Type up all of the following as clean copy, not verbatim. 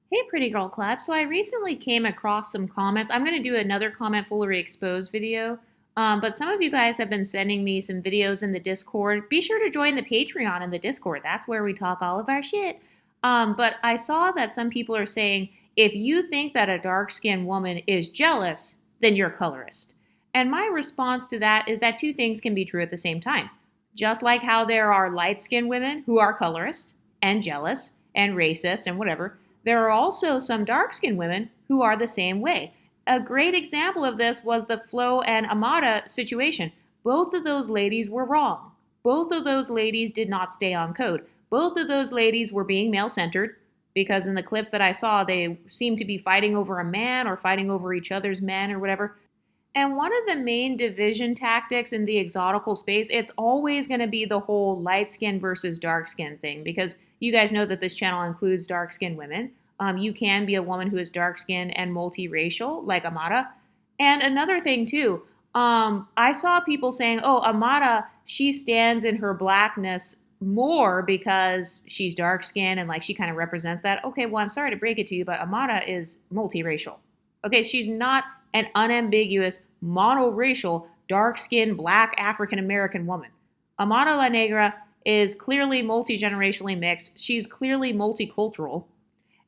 Hey, Pretty Girl Club. So I recently came across some comments. I'm going to do another comment fully exposed video. But some of you guys have been sending me some videos in the Discord. Be sure to join the Patreon in the Discord. That's where we talk all of our shit. But I saw that some people are saying if you think that a dark-skinned woman is jealous, then you're colorist. And my response to that is that two things can be true at the same time. Just like how there are light-skinned women who are colorist and jealous and racist and whatever, there are also some dark-skinned women who are the same way. A great example of this was the Flo and Amada situation. Both of those ladies were wrong. Both of those ladies did not stay on code. Both of those ladies were being male-centered because in the clips that I saw, they seemed to be fighting over a man or fighting over each other's men or whatever. And one of the main division tactics in the exotical space, it's always going to be the whole light skin versus dark skin thing, because you guys know that this channel includes dark skinned women. You can be a woman who is dark skinned and multiracial, like Amada. And another thing, too, I saw people saying, oh, Amada, she stands in her blackness more because she's dark skinned and like she kind of represents that. Okay, well, I'm sorry to break it to you, but Amada is multiracial. Okay, she's not an unambiguous, monoracial, dark-skinned, black African-American woman. Amada La Negra is clearly multi-generationally mixed. She's clearly multicultural.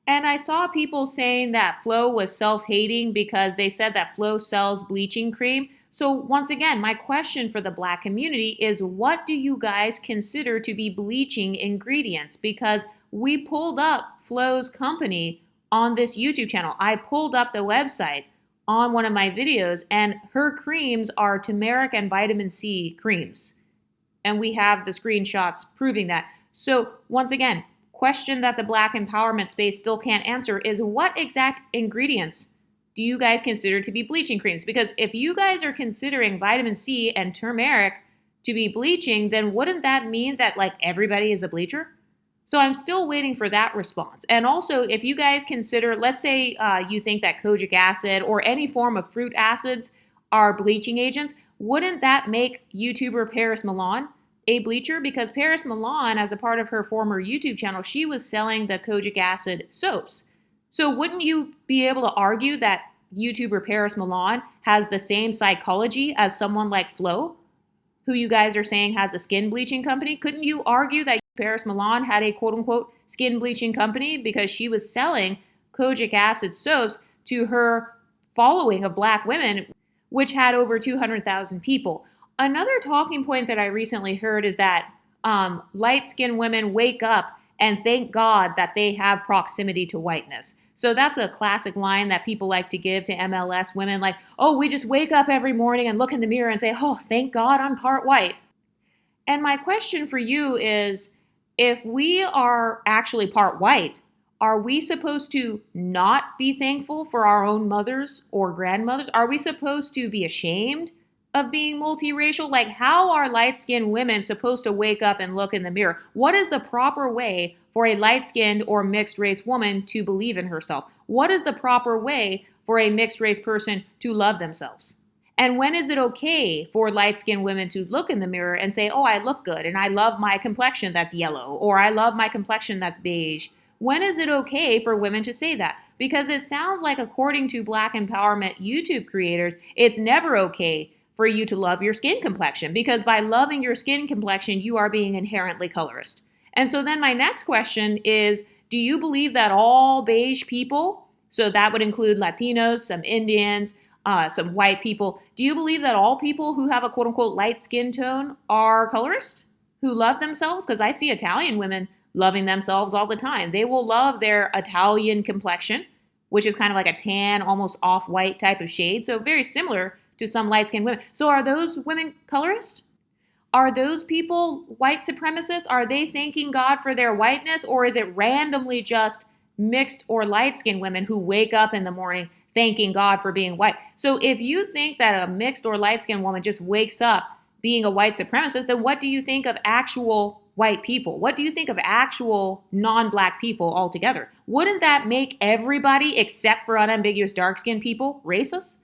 And I saw people saying that Flo was self-hating because they said that Flo sells bleaching cream. So once again, my question for the black community is, what do you guys consider to be bleaching ingredients? Because we pulled up Flo's company on this YouTube channel. I pulled up the website on one of my videos, and her creams are turmeric and vitamin C creams. And we have the screenshots proving that. So once again, question that the black empowerment space still can't answer is, what exact ingredients do you guys consider to be bleaching creams? Because if you guys are considering vitamin C and turmeric to be bleaching, then wouldn't that mean that like everybody is a bleacher? So I'm still waiting for that response. And also, if you guys consider, let's say you think that kojic acid or any form of fruit acids are bleaching agents, wouldn't that make YouTuber Paris Milan a bleacher? Because Paris Milan, as a part of her former YouTube channel, she was selling the kojic acid soaps. So wouldn't you be able to argue that YouTuber Paris Milan has the same psychology as someone like Flo, who you guys are saying has a skin bleaching company? Couldn't you argue that Paris Milan had a quote-unquote skin bleaching company because she was selling kojic acid soaps to her following of black women, which had over 200,000 people? Another talking point that I recently heard is that light-skinned women wake up and thank God that they have proximity to whiteness. So that's a classic line that people like to give to MLS women, like, oh, we just wake up every morning and look in the mirror and say, oh, thank God I'm part white. And my question for you is, if we are actually part white, are we supposed to not be thankful for our own mothers or grandmothers? Are we supposed to be ashamed of being multiracial? Like, how are light-skinned women supposed to wake up and look in the mirror? What is the proper way for a light-skinned or mixed-race woman to believe in herself? What is the proper way for a mixed-race person to love themselves? And when is it okay for light-skinned women to look in the mirror and say, oh, I look good and I love my complexion that's yellow, or I love my complexion that's beige? When is it okay for women to say that? Because it sounds like, according to black empowerment YouTube creators, it's never okay for you to love your skin complexion, because by loving your skin complexion, you are being inherently colorist. And so then my next question is, do you believe that all beige people, so that would include Latinos, some Indians, some white people, do you believe that all people who have a quote-unquote light skin tone are colorist, who love themselves? Because I see Italian women loving themselves all the time. They will love their Italian complexion, which is kind of like a tan, almost off-white type of shade, so very similar to some light-skinned women. So are those women colorist? Are those people white supremacists? Are they thanking God for their whiteness? Or is it randomly just mixed or light-skinned women who wake up in the morning thanking God for being white? So if you think that a mixed or light-skinned woman just wakes up being a white supremacist, then what do you think of actual white people? What do you think of actual non-black people altogether? Wouldn't that make everybody except for unambiguous dark-skinned people racist,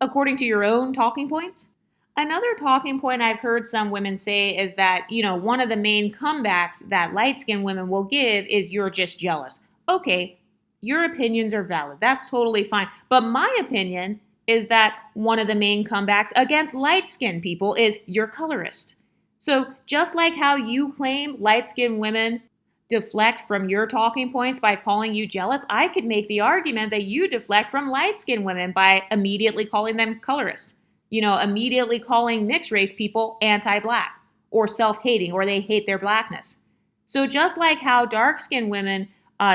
according to your own talking points? Another talking point I've heard some women say is that, one of the main comebacks that light-skinned women will give is, you're just jealous. Okay, your opinions are valid. That's totally fine. But my opinion is that one of the main comebacks against light-skinned people is you're colorist. So just like how you claim light-skinned women deflect from your talking points by calling you jealous, I could make the argument that you deflect from light-skinned women by immediately calling them colorist. Immediately calling mixed race people anti-black or self-hating, or they hate their blackness. So just like how dark-skinned women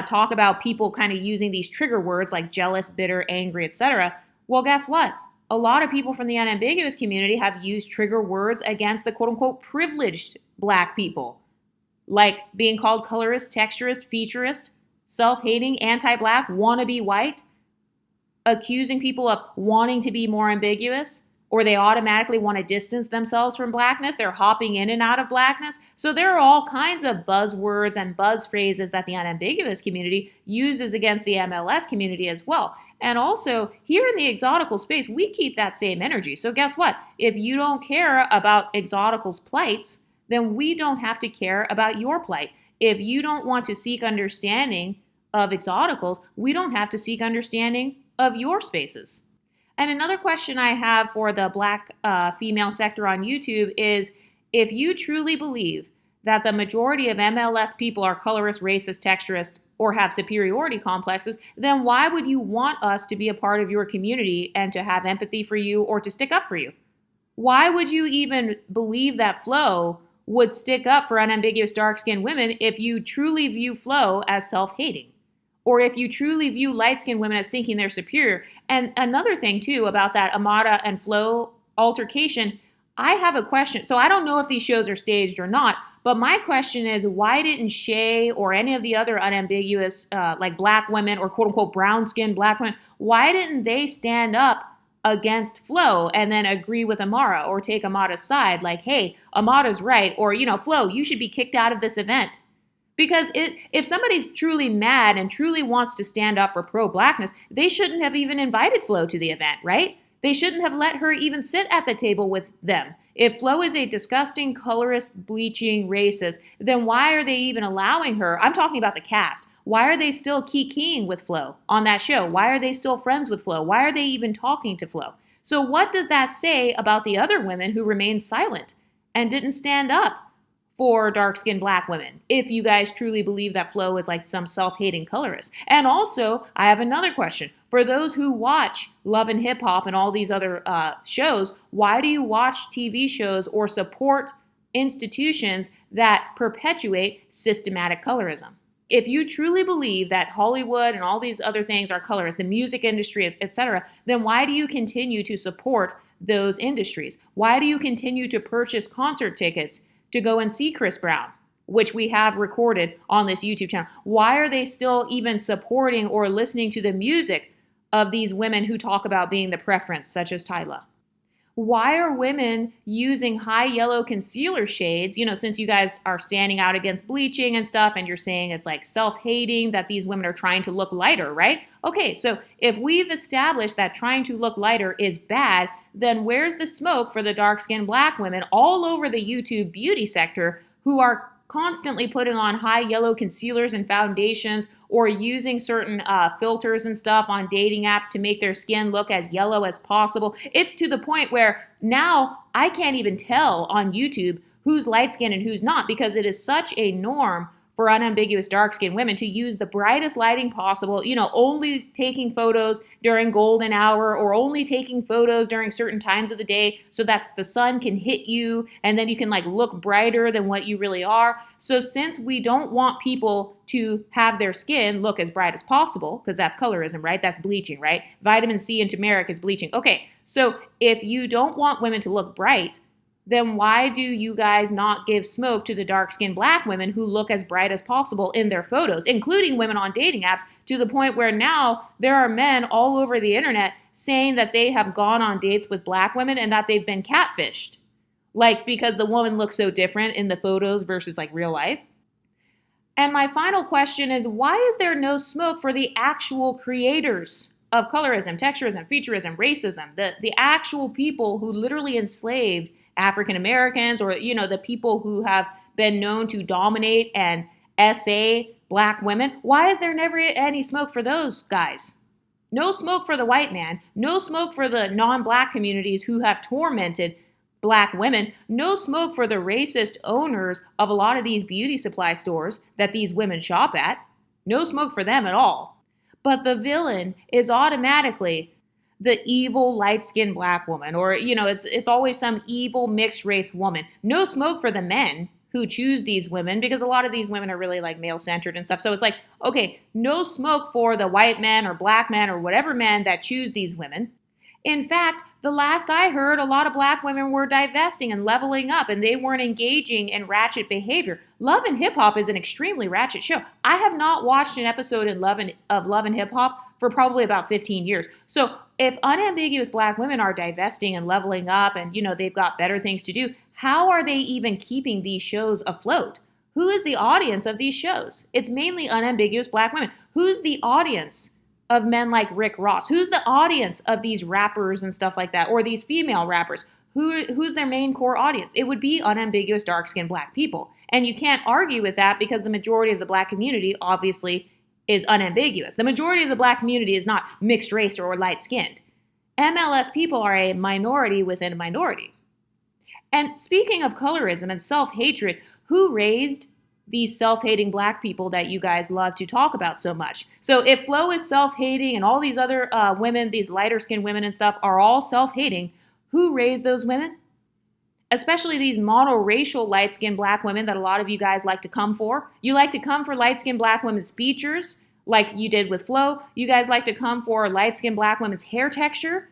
talk about people kind of using these trigger words like jealous, bitter, angry, etc., well, guess what? A lot of people from the unambiguous community have used trigger words against the quote-unquote privileged black people, like being called colorist, texturist, featurist, self-hating, anti-black, wannabe white, accusing people of wanting to be more ambiguous, or they automatically want to distance themselves from blackness. They're hopping in and out of blackness. So there are all kinds of buzzwords and buzz phrases that the unambiguous community uses against the MLS community as well. And also, here in the exotical space, we keep that same energy. So guess what? If you don't care about exotical's plights, then we don't have to care about your plight. If you don't want to seek understanding of exoticals, we don't have to seek understanding of your spaces. And another question I have for the black female sector on YouTube is, if you truly believe that the majority of MLS people are colorist, racist, texturist, or have superiority complexes, then why would you want us to be a part of your community and to have empathy for you or to stick up for you? Why would you even believe that Flo would stick up for unambiguous dark-skinned women if you truly view Flo as self-hating? Or if you truly view light-skinned women as thinking they're superior? And another thing, too, about that Amada and Flo altercation, I have a question. So I don't know if these shows are staged or not, but my question is, why didn't Shay or any of the other unambiguous, like black women or quote-unquote brown-skinned black women, why didn't they stand up against Flo and then agree with Amara or take Amada's side? Like, hey, Amada's right. Or, Flo, you should be kicked out of this event. Because if somebody's truly mad and truly wants to stand up for pro-blackness, they shouldn't have even invited Flo to the event, right? They shouldn't have let her even sit at the table with them. If Flo is a disgusting, colorist, bleaching racist, then why are they even allowing her? I'm talking about the cast. Why are they still kikiing with Flo on that show? Why are they still friends with Flo? Why are they even talking to Flo? So what does that say about the other women who remained silent and didn't stand up for dark-skinned black women, if you guys truly believe that Flo is like some self-hating colorist? And also, I have another question. For those who watch Love and Hip Hop and all these other shows, why do you watch TV shows or support institutions that perpetuate systematic colorism? If you truly believe that Hollywood and all these other things are colorist, the music industry, etc., then why do you continue to support those industries? Why do you continue to purchase concert tickets to go and see Chris Brown, which we have recorded on this YouTube channel? Why are they still even supporting or listening to the music of these women who talk about being the preference, such as Tyla? Why are women using high yellow concealer shades? Since you guys are standing out against bleaching and stuff, and you're saying it's like self-hating, that these women are trying to look lighter, right? Okay, so if we've established that trying to look lighter is bad, then where's the smoke for the dark-skinned black women all over the YouTube beauty sector who are constantly putting on high yellow concealers and foundations or using certain filters and stuff on dating apps to make their skin look as yellow as possible? It's to the point where now I can't even tell on YouTube who's light-skinned and who's not, because it is such a norm for unambiguous dark-skinned women to use the brightest lighting possible, only taking photos during golden hour or only taking photos during certain times of the day so that the sun can hit you and then you can look brighter than what you really are. So since we don't want people to have their skin look as bright as possible, because that's colorism, right? That's bleaching, right? Vitamin C and turmeric is bleaching. Okay, so if you don't want women to look bright, then why do you guys not give smoke to the dark-skinned black women who look as bright as possible in their photos, including women on dating apps, to the point where now there are men all over the internet saying that they have gone on dates with black women and that they've been catfished, because the woman looks so different in the photos versus real life? And my final question is, why is there no smoke for the actual creators of colorism, texturism, featurism, racism, the actual people who literally enslaved African Americans, or the people who have been known to dominate and essay black women, why is there never any smoke for those guys? No smoke for the white man, no smoke for the non-black communities who have tormented black women, no smoke for the racist owners of a lot of these beauty supply stores that these women shop at. No smoke for them at all. But the villain is automatically the evil light-skinned black woman, or it's always some evil mixed race woman. No smoke for the men who choose these women, because a lot of these women are really like male-centered and stuff. So it's like, okay, no smoke for the white men or black men or whatever men that choose these women. In fact, the last I heard, a lot of black women were divesting and leveling up, and they weren't engaging in ratchet behavior. Love and Hip Hop is an extremely ratchet show. I have not watched an episode of Love and Hip Hop for probably about 15 years. So if unambiguous black women are divesting and leveling up and, they've got better things to do, how are they even keeping these shows afloat? Who is the audience of these shows? It's mainly unambiguous black women. Who's the audience of men like Rick Ross? Who's the audience of these rappers and stuff like that, or these female rappers? Who's their main core audience? It would be unambiguous dark-skinned black people. And you can't argue with that because the majority of the black community obviously is unambiguous. The majority of the black community is not mixed race or light-skinned. MLS people are a minority within a minority. And speaking of colorism and self-hatred, who raised these self-hating black people that you guys love to talk about so much? So if Flo is self-hating and all these other women, these lighter-skinned women and stuff are all self-hating, who raised those women? Especially these monoracial light-skinned black women that a lot of you guys like to come for. You like to come for light-skinned black women's features, like you did with Flo. You guys like to come for light-skinned black women's hair texture,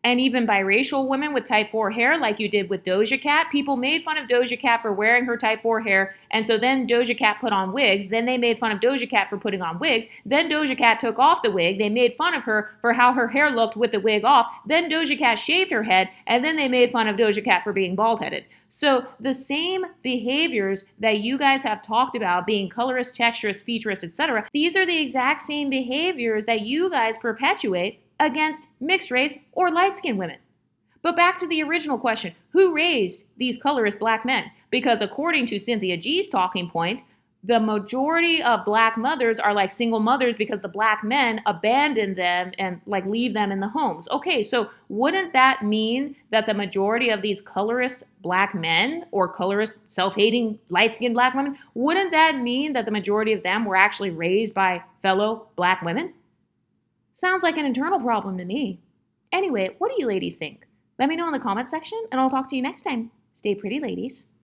and even biracial women with type 4 hair, like you did with Doja Cat. People made fun of Doja Cat for wearing her type 4 hair, and so then Doja Cat put on wigs. Then they made fun of Doja Cat for putting on wigs. Then Doja Cat took off the wig. They made fun of her for how her hair looked with the wig off. Then Doja Cat shaved her head, and then they made fun of Doja Cat for being bald-headed. So the same behaviors that you guys have talked about, being colorist, texturist, featurist, etc., these are the exact same behaviors that you guys perpetuate against mixed race or light-skinned women. But back to the original question, who raised these colorist black men? Because according to Cynthia G's talking point, the majority of black mothers are like single mothers because the black men abandon them and like leave them in the homes. Okay, so wouldn't that mean that the majority of these colorist black men or colorist self-hating light-skinned black women, wouldn't that mean that the majority of them were actually raised by fellow black women? Sounds like an internal problem to me. Anyway, what do you ladies think? Let me know in the comment section, and I'll talk to you next time. Stay pretty, ladies.